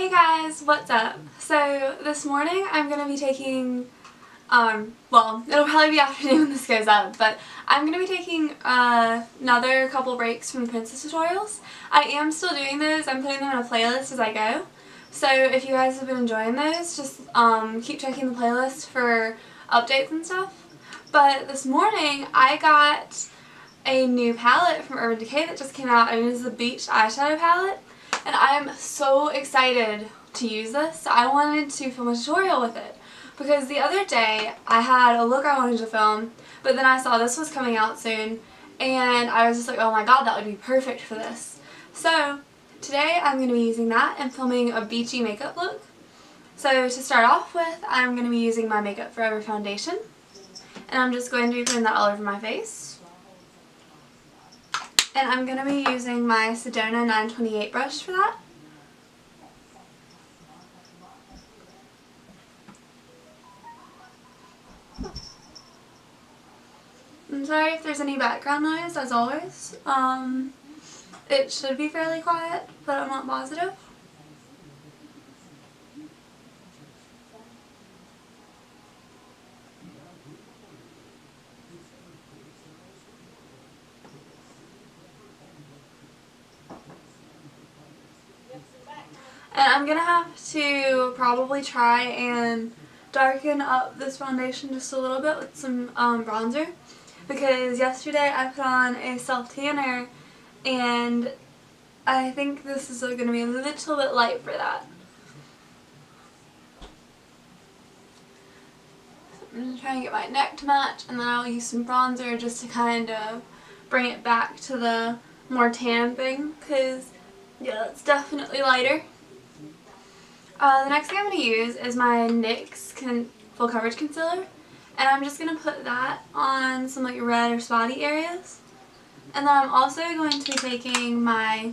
Hey guys, what's up? So this morning I'm going to be taking, well, it'll probably be afternoon when this goes up, but I'm going to be taking another couple breaks from the Princess tutorials. I am still doing those. I'm putting them in a playlist as I go. So if you guys have been enjoying those, just keep checking the playlist for updates and stuff. But this morning I got a new palette from Urban Decay that just came out, and it is the Beach Eyeshadow Palette. And I am so excited to use this. I wanted to film a tutorial with it because the other day I had a look I wanted to film, but then I saw this was coming out soon and I was just like, oh my god, that would be perfect for this. So today I'm going to be using that and filming a beachy makeup look. So to start off with, I'm going to be using my Makeup Forever foundation, and I'm just going to be putting that all over my face. And I'm going to be using my Sedona 928 brush for that. I'm sorry if there's any background noise, as always. It should be fairly quiet, but I'm not positive. And I'm going to have to probably try and darken up this foundation just a little bit with some bronzer, because yesterday I put on a self-tanner and I think this is going to be a little bit light for that. I'm going to try and get my neck to match, and then I'll use some bronzer just to kind of bring it back to the more tan thing, because yeah, it's definitely lighter. The next thing I'm going to use is my NYX Full Coverage Concealer, and I'm just going to put that on some like red or spotty areas. And then I'm also going to be taking my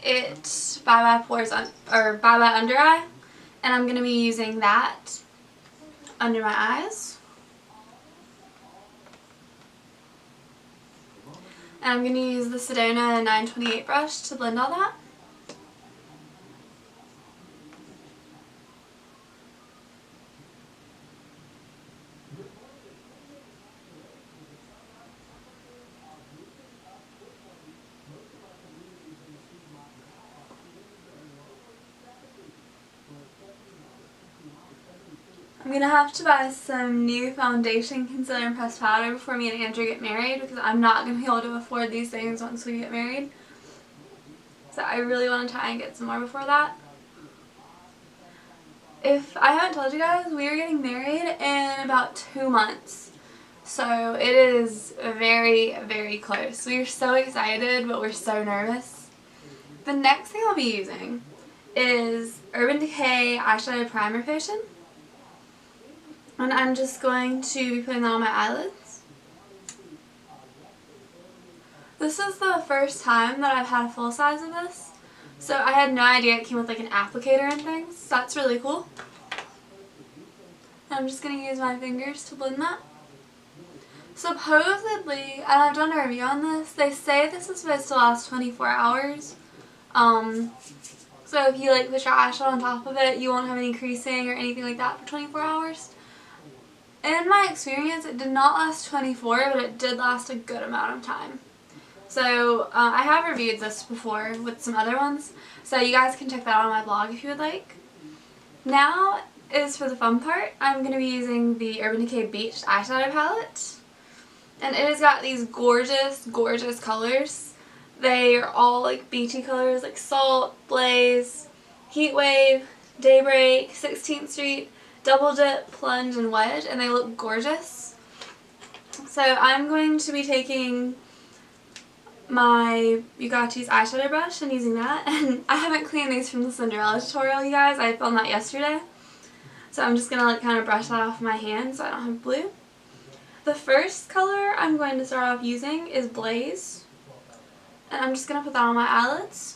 IT Bye Bye Under Eye, and I'm going to be using that under my eyes. And I'm going to use the Sedona 928 brush to blend all that. I'm going to have to buy some new foundation, concealer, and pressed powder before me and Andrew get married, because I'm not going to be able to afford these things once we get married. So I really want to try and get some more before that. If I haven't told you guys, we are getting married in about 2 months. So it is very, very close. We are so excited, but we're so nervous. The next thing I'll be using is Urban Decay Eyeshadow Primer Potion. And I'm just going to be putting that on my eyelids. This is the first time that I've had a full size of this, so I had no idea it came with like an applicator and things. So that's really cool. And I'm just going to use my fingers to blend that. Supposedly, and I've done a review on this, they say this is supposed to last 24 hours. So if you like put your eyeshadow on top of it, you won't have any creasing or anything like that for 24 hours. In my experience, it did not last 24, but it did last a good amount of time. So I have reviewed this before with some other ones, so you guys can check that out on my blog if you would like. Now is for the fun part. I'm going to be using the Urban Decay Beach Eyeshadow Palette, and it has got these gorgeous, gorgeous colors. They are all like beachy colors like Salt, Blaze, Heatwave, Daybreak, 16th Street, Double Dip, Plunge, and Wedge, and they look gorgeous. So I'm going to be taking my Bugatti's eyeshadow brush and using that, and I haven't cleaned these from the Cinderella tutorial, you guys. I filmed that yesterday. So I'm just going to like kind of brush that off my hand so I don't have blue. The first color I'm going to start off using is Blaze, and I'm just going to put that on my eyelids.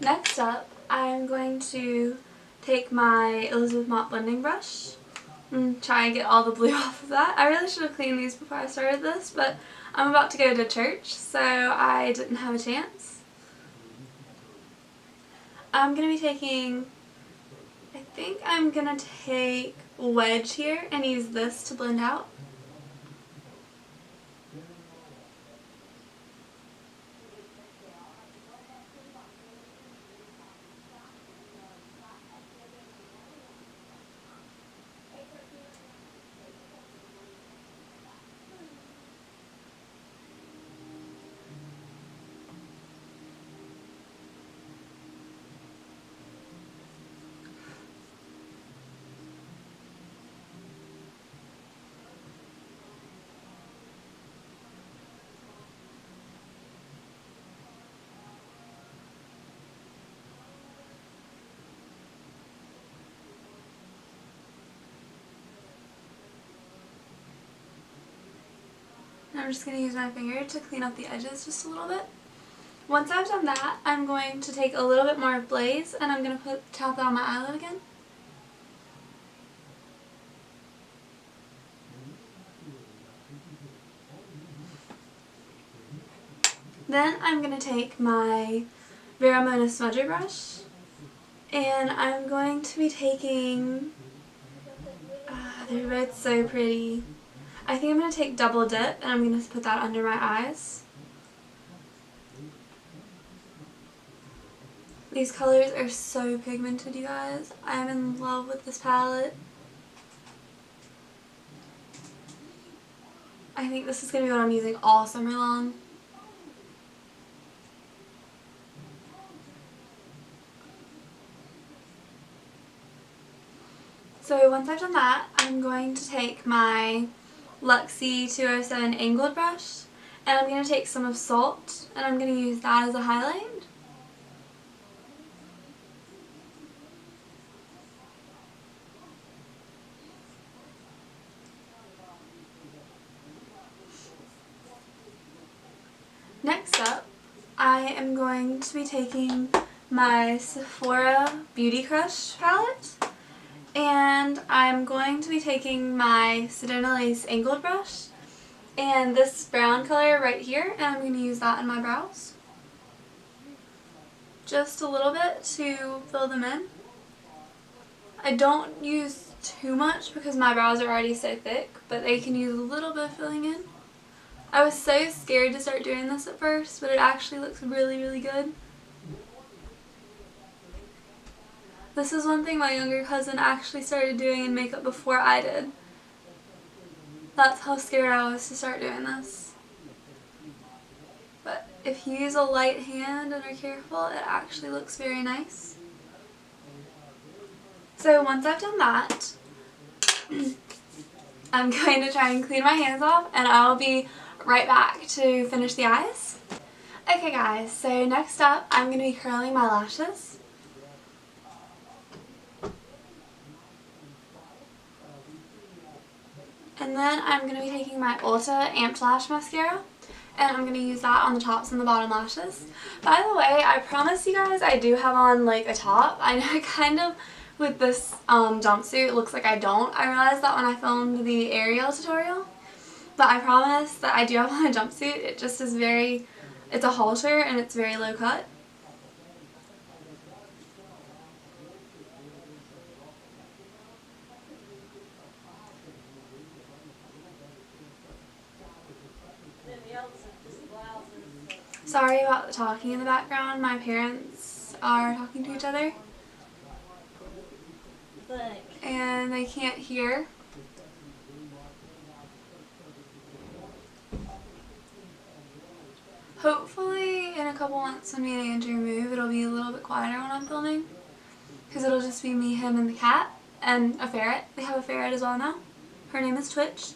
Next up, I'm going to take my Elizabeth Mott blending brush and try and get all the blue off of that. I really should have cleaned these before I started this, but I'm about to go to church, so I didn't have a chance. I'm going to be taking, I think I'm going to take Wedge here and use this to blend out. I'm just going to use my finger to clean up the edges just a little bit. Once I've done that, I'm going to take a little bit more of Blaze and I'm going to tap that on my eyelid again. Then I'm going to take my Vera Mona smudger brush and I'm going to be taking, they're both so pretty. I think I'm going to take Double Dip and I'm going to put that under my eyes. These colors are so pigmented, you guys. I'm in love with this palette. I think this is going to be what I'm using all summer long. So once I've done that, I'm going to take my Luxie 207 angled brush and I'm going to take some of Salt and I'm going to use that as a highlight. Next up, I am going to be taking my Sephora Beauty Crush palette and I'm going to be taking my Sedona Lace angled brush and this brown color right here and I'm going to use that in my brows. Just a little bit to fill them in. I don't use too much because my brows are already so thick, but they can use a little bit of filling in. I was so scared to start doing this at first, but it actually looks really, really good. This is one thing my younger cousin actually started doing in makeup before I did. That's how scared I was to start doing this. But if you use a light hand and are careful, it actually looks very nice. So once I've done that, I'm going to try and clean my hands off and I'll be right back to finish the eyes. Okay guys, so next up I'm going to be curling my lashes. And then I'm going to be taking my Ulta Amped Lash Mascara and I'm going to use that on the tops and the bottom lashes. By the way, I promise you guys I do have on like a top. I know kind of with this jumpsuit it looks like I don't. I realized that when I filmed the Ariel tutorial. But I promise that I do have on a jumpsuit. It just is very, it's a halter and it's very low cut. Sorry about the talking in the background. My parents are talking to each other. And they can't hear. Hopefully in a couple months when me and Andrew move, it'll be a little bit quieter when I'm filming. Because it'll just be me, him, and the cat. And a ferret. They have a ferret as well now. Her name is Twitch.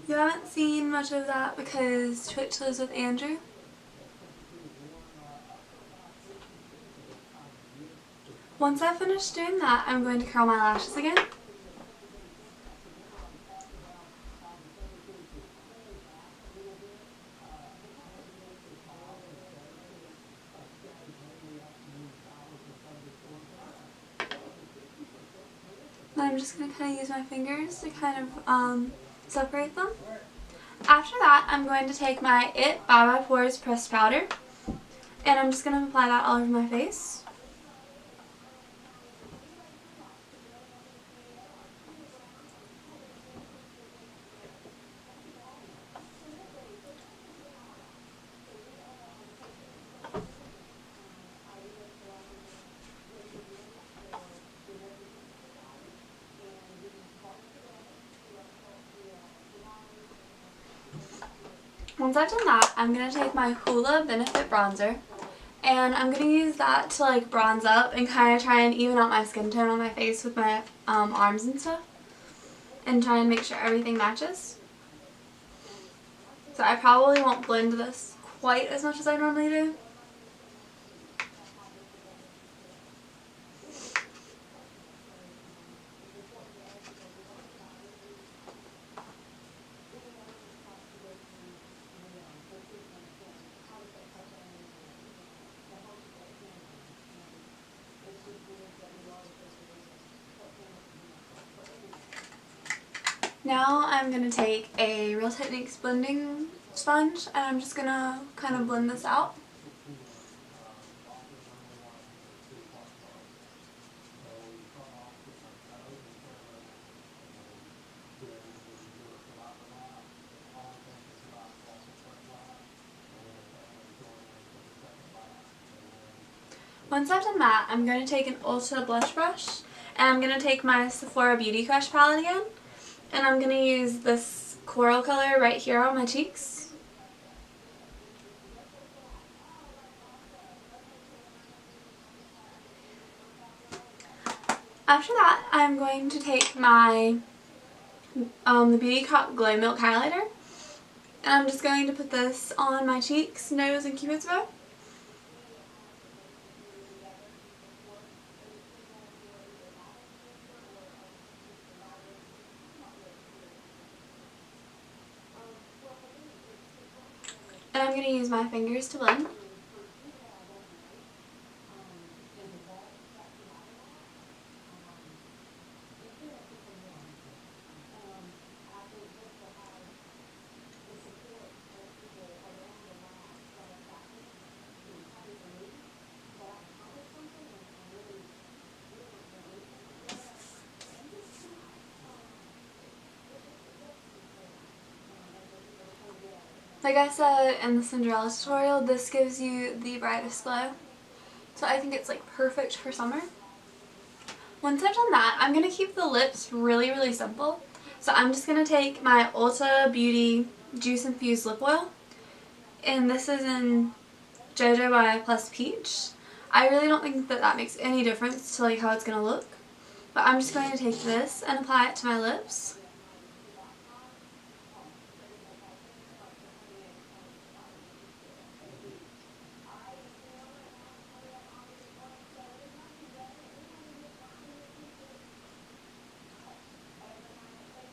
You haven't seen much of that because Twitch lives with Andrew. Once I finish doing that, I'm going to curl my lashes again. And I'm just going to kind of use my fingers to kind of separate them. After that, I'm going to take my IT Bye Bye Pores pressed powder, and I'm just going to apply that all over my face. Once I've done that, I'm going to take my Hoola Benefit Bronzer, and I'm going to use that to like bronze up and kind of try and even out my skin tone on my face with my arms and stuff, and try and make sure everything matches. So I probably won't blend this quite as much as I normally do. Now I'm going to take a Real Techniques blending sponge, and I'm just going to kind of blend this out. Once I've done that, I'm going to take an Ulta blush brush, and I'm going to take my Sephora Beauty Crush palette again, and I'm going to use this coral color right here on my cheeks. After that, I'm going to take my the Beauty Cop Glow Milk highlighter, and I'm just going to put this on my cheeks, nose, and cupid's bow. And I'm going to use my fingers to blend. Like I said in the Cinderella tutorial, this gives you the brightest glow. So I think it's like perfect for summer. Once I've done that, I'm going to keep the lips really, really simple. So I'm just going to take my Ulta Beauty Juice Infused Lip Oil. And this is in JoJo by Plus Peach. I really don't think that that makes any difference to like how it's going to look. But I'm just going to take this and apply it to my lips.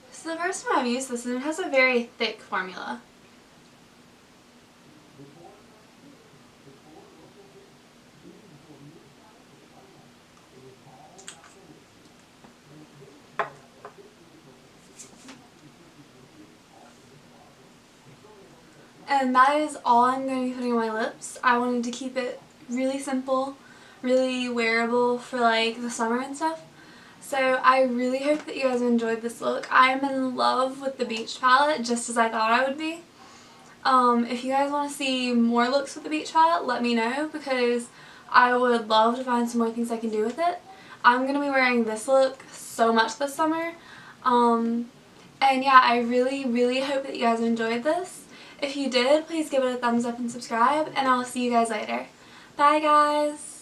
This is the first time I've used this, and it has a very thick formula. And that is all I'm going to be putting on my lips. I wanted to keep it really simple, really wearable for like the summer and stuff. So I really hope that you guys enjoyed this look. I am in love with the Beach palette, just as I thought I would be. If you guys want to see more looks with the Beach palette, let me know, because I would love to find some more things I can do with it. I'm going to be wearing this look so much this summer. And yeah, I really, really hope that you guys enjoyed this. If you did, please give it a thumbs up and subscribe, and I'll see you guys later. Bye guys!